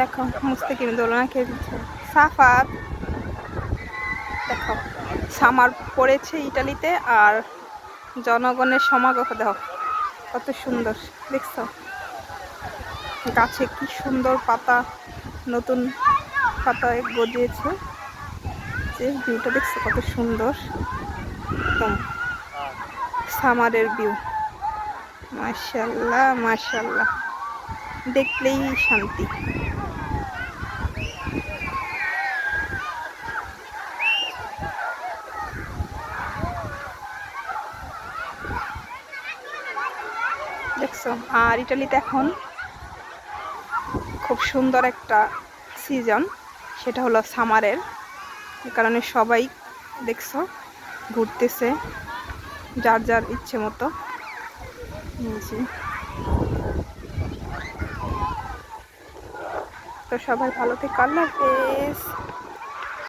দেখো মুস্তাকিম দোলনা খেলছে। সাফাত দেখো সামার পড়েছে ইটালিতে, আর জনগণের সমাগম দেখো কত সুন্দর। দেখছো গাছে কি সুন্দর পাতা, নতুন পাতায় গজিয়েছে। যে ভিউটা দেখছো কত সুন্দর, একদম সামারের ভিউ। মাশাআল্লাহ মাশাআল্লাহ, দেখলেই শান্তি। দেখছো, আর ইটালিতে এখন খুব সুন্দর একটা সিজন, সেটা হলো সামারের। এ কারণে সবাই দেখছো ঘুরতেছে যার যার ইচ্ছে মতো। তো সবাই ভালো থেকে, আল্লাহ হাফেজ।